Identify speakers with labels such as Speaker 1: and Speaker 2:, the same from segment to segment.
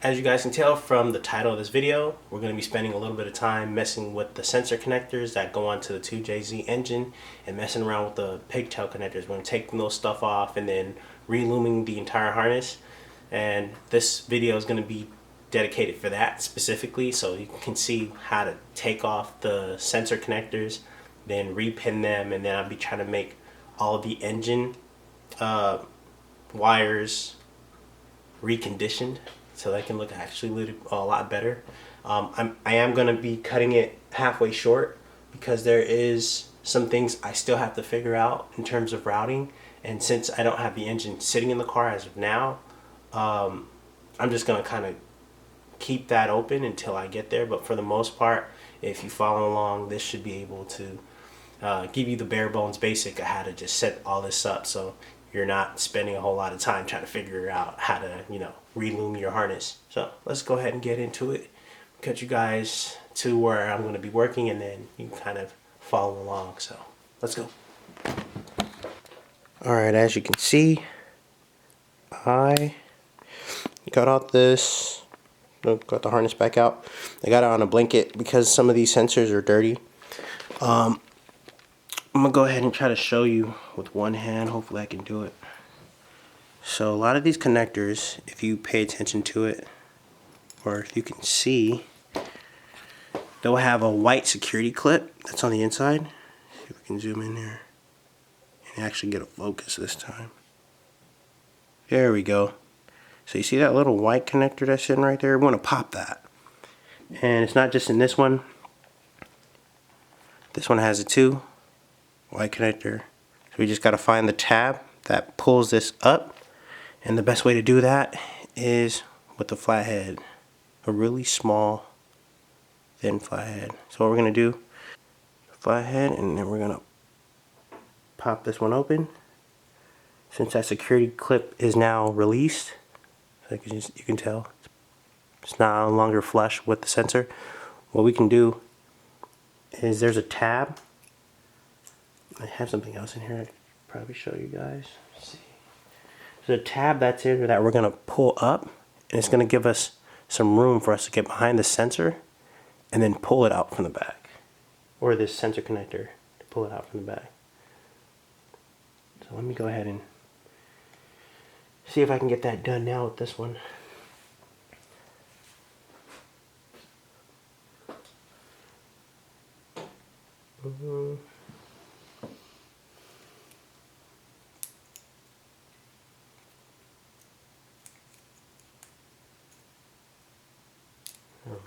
Speaker 1: As you guys can tell from the title of this video, we're going to be spending a little bit of time messing with the sensor connectors that go onto the 2JZ engine and messing around with the pigtail connectors. We're going to take those stuff off and then re-looming the entire harness. And this video is going to be dedicated for that specifically, so you can see how to take off the sensor connectors, then repin them, and then I'll be trying to make all the engine wires reconditioned so they can look actually a lot better. I am going to be cutting it halfway short because there is some things I still have to figure out in terms of routing, and since I don't have the engine sitting in the car as of now, I'm just going to kind of keep that open until I get there. But for the most part, if you follow along, this should be able to give you the bare bones basic of how to just set all this up, so you're not spending a whole lot of time trying to figure out how to, re-loom your harness. So let's go ahead and get into it. Cut you guys to where I'm going to be working, and then you can kind of follow along. So let's go. Alright, as you can see, I got out this, got the harness back out. I got it on a blanket because some of these sensors are dirty. I'm going to go ahead and try to show you with one hand. Hopefully I can do it. So a lot of these connectors, if you pay attention to it, or if you can see, they'll have a white security clip that's on the inside. See if we can zoom in there and actually get a focus this time. There we go. So you see that little white connector that's sitting right there? We want to pop that. And it's not just in this one. This one has it too. White connector. So we just got to find the tab that pulls this up. And the best way to do that is with the flathead. A really small, thin flathead. So what we're going to do, flathead, and then we're going to pop this one open. Since that security clip is now released, like you can tell, it's no longer flush with the sensor. What we can do is there's a tab. I have something else in here I could probably show you guys. Let's see. There's a tab that's in there that we're going to pull up, and it's going to give us some room for us to get behind the sensor and then pull it out from the back. Or this sensor connector to pull it out from the back. So let me go ahead and see if I can get that done now with this one.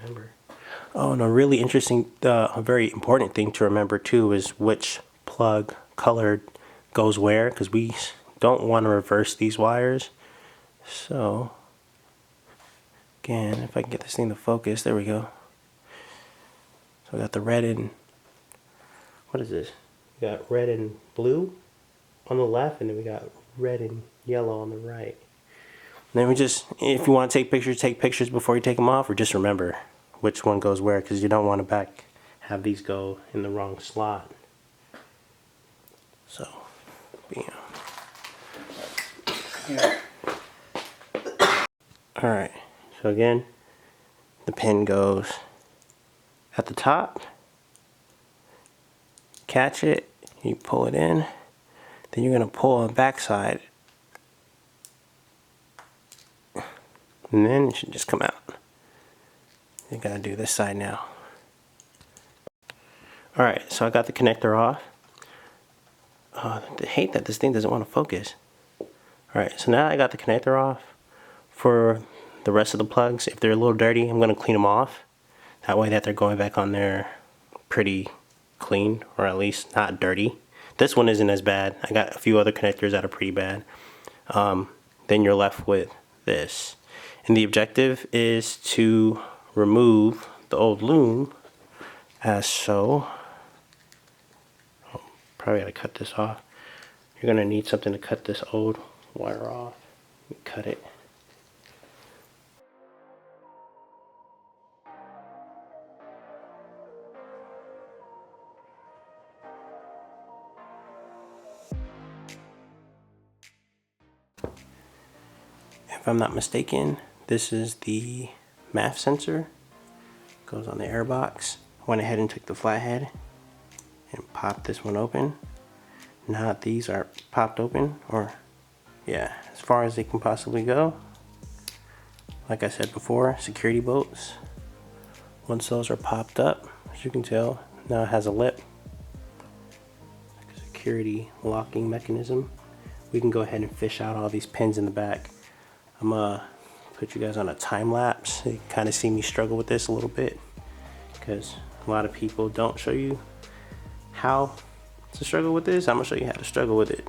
Speaker 1: Remember. Oh, and a really interesting, a very important thing to remember too is which plug color goes where, because we don't want to reverse these wires. So again, if I can get this thing to focus, there we go. So I got the red and, what is this? We got red and blue on the left, and then we got red and yellow on the right. And then we just, if you want to take pictures before you take them off, or just remember which one goes where, because you don't want to have these go in the wrong slot. So, yeah. Alright, so again, the pin goes at the top, catch it, you pull it in, then you're going to pull on the back side, and then it should just come out. You gotta do this side now. Alright, so I got the connector off. I hate that this thing doesn't want to focus. Alright, so now I got the connector off. For the rest of the plugs, if they're a little dirty, I'm going to clean them off. That way that they're going back on there pretty clean, or at least not dirty. This one isn't as bad. I got a few other connectors that are pretty bad. Then you're left with this. And the objective is to remove the old loom as so. Probably gotta cut this off. You're gonna need something to cut this old wire off. Cut it. If I'm not mistaken, This is the MAF sensor. Goes on the air box. Went ahead and took the flathead and popped this one open. Now these are popped open, or yeah, as far as they can possibly go. Like I said before, security bolts. Once those are popped up, as you can tell, now it has a lip. Like a security locking mechanism. We can go ahead and fish out all these pins in the back. I'm gonna put you guys on a time lapse. You kind of see me struggle with this a little bit because a lot of people don't show you how to struggle with this. I'm gonna show you how to struggle with it.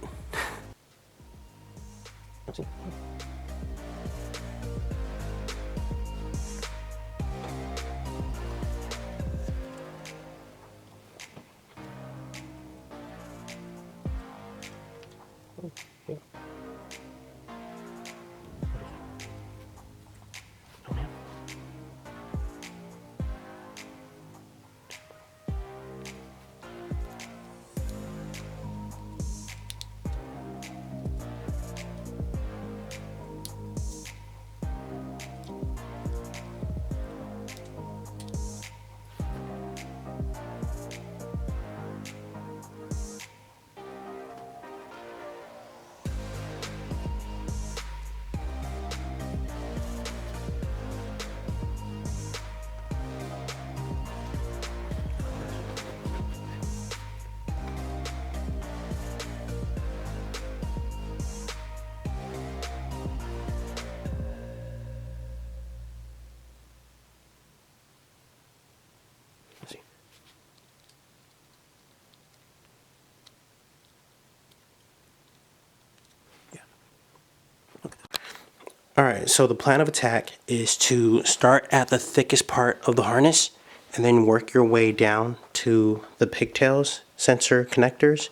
Speaker 1: Alright, so the plan of attack is to start at the thickest part of the harness and then work your way down to the pigtails sensor connectors.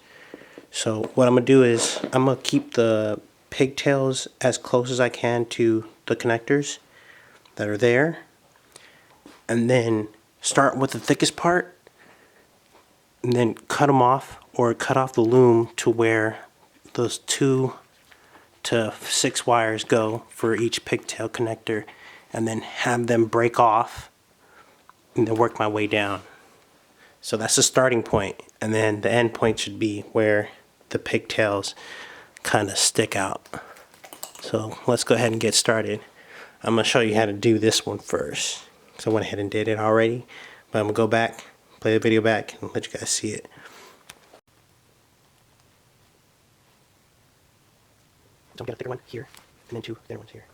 Speaker 1: So what I'm going to do is I'm going to keep the pigtails as close as I can to the connectors that are there, and then start with the thickest part and then cut them off, or cut off the loom to where those 2 to 6 wires go for each pigtail connector, and then have them break off and then work my way down. So that's the starting point, and then the end point should be where the pigtails kind of stick out. So let's go ahead and get started. I'm going to show you how to do this one first. So I went ahead and did it already, but I'm going to go back, play the video back, and let you guys see it. So I'm going to get a thicker one here, and then 2 thinner ones here.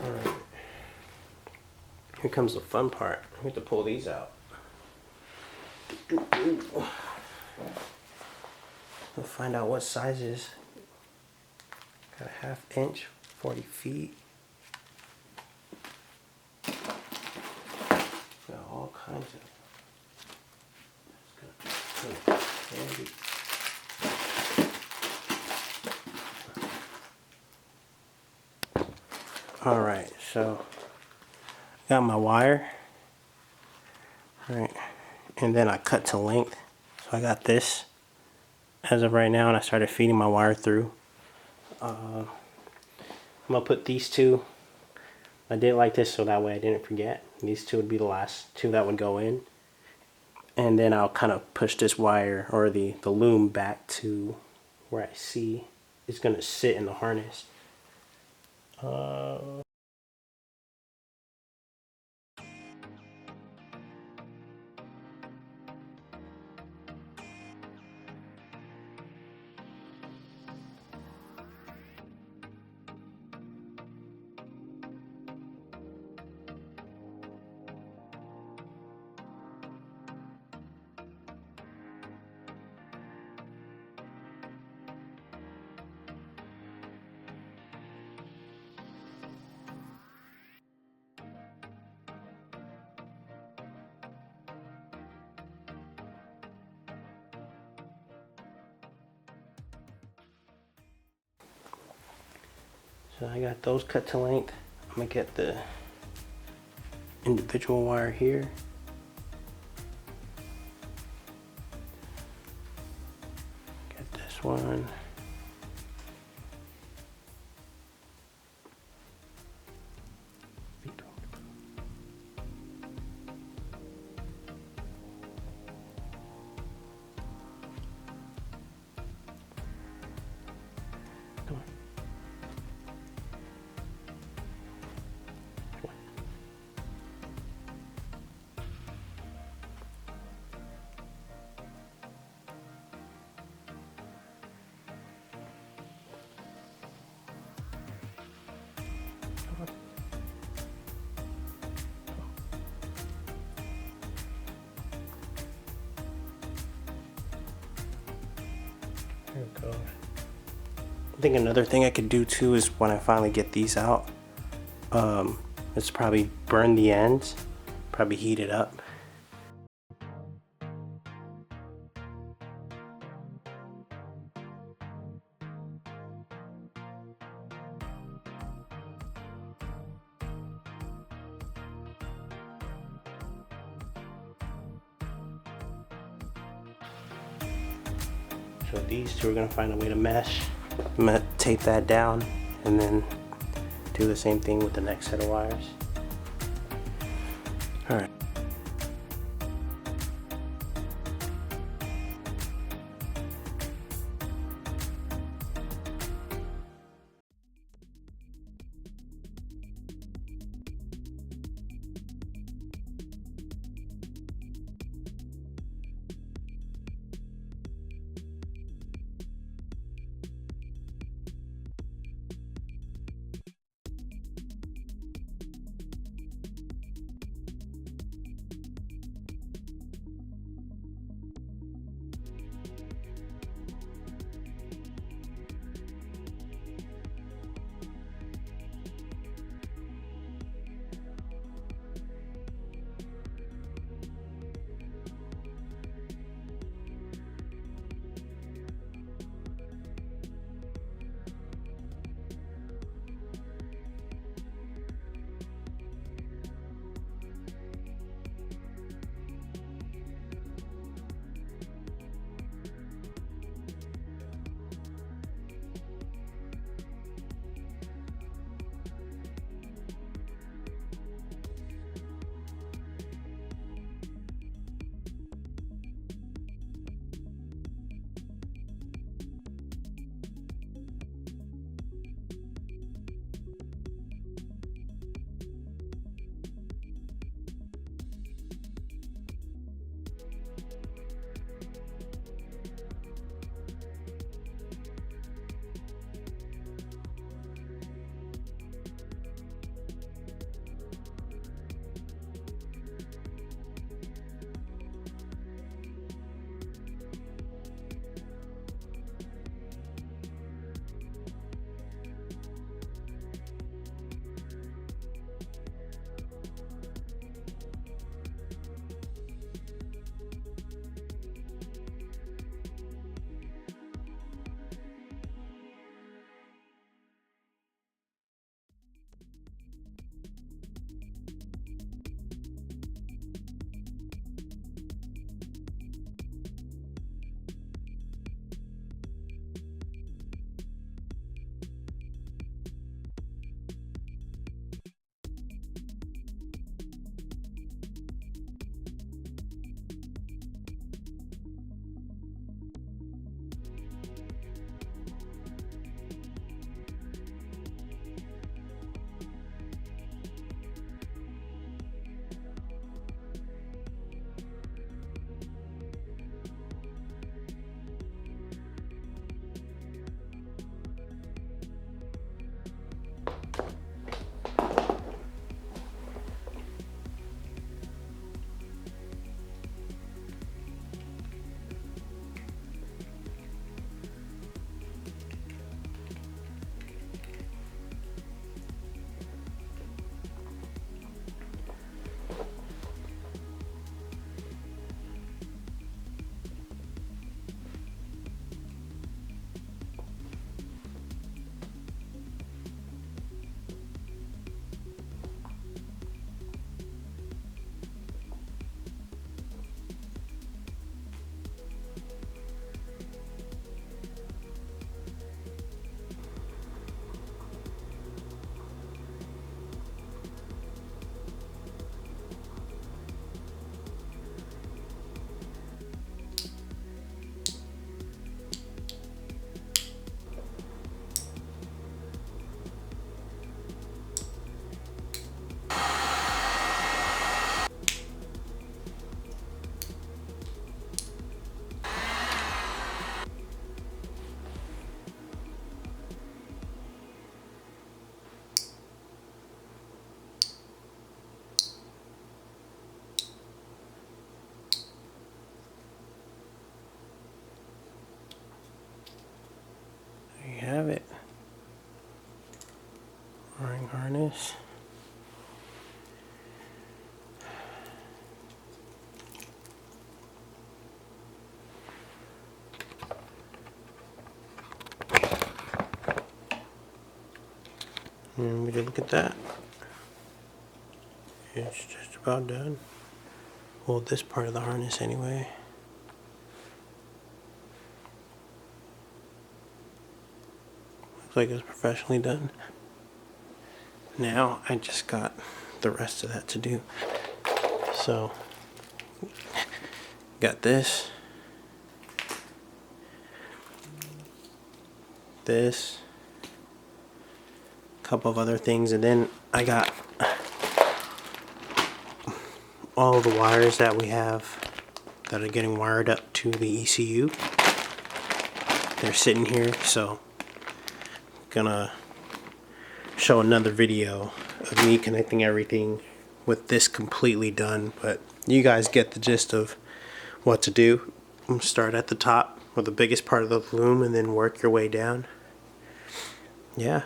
Speaker 1: Alright. Here comes the fun part. We have to pull these out. We'll find out what sizes. Got a 1/2 inch, 40 feet. Got all kinds of. Alright, so got my wire. Alright, and then I cut to length. So I got this as of right now, and I started feeding my wire through. I'm gonna put these 2. I did it like this so that way I didn't forget. These 2 would be the last 2 that would go in. And then I'll kind of push this wire, or the loom, back to where I see it's going to sit in the harness. So I got those cut to length. I'm gonna get the individual wire here. Get this one. goes. I think another thing I could do too is when I finally get these out, is probably burn the ends, probably heat it up. So these two are gonna find a way to mesh. I'm gonna tape that down and then do the same thing with the next set of wires. All right. Wiring harness. And would you look at that? It's just about done. Well, this part of the harness anyway. Looks like it's professionally done. Now I just got the rest of that to do. So, got this, a couple of other things, and then I got all the wires that we have that are getting wired up to the ECU. They're sitting here, so I'm gonna show another video of me connecting everything with this completely done, but you guys get the gist of what to do. I'm gonna start at the top with the biggest part of the loom and then work your way down. Yeah,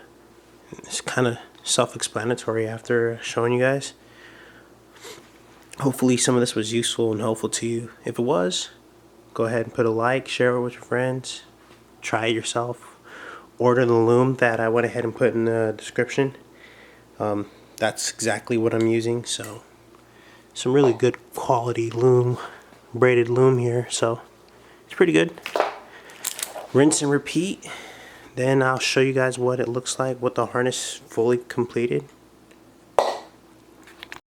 Speaker 1: it's kind of self-explanatory after showing you guys. Hopefully some of this was useful and helpful to you. If it was, go ahead and put a like, share it with your friends, try it yourself. Order the loom that I went ahead and put in the description. That's exactly what I'm using, so some really good quality loom, braided loom here, so it's pretty good. Rinse and repeat. Then I'll show you guys what it looks like with the harness fully completed.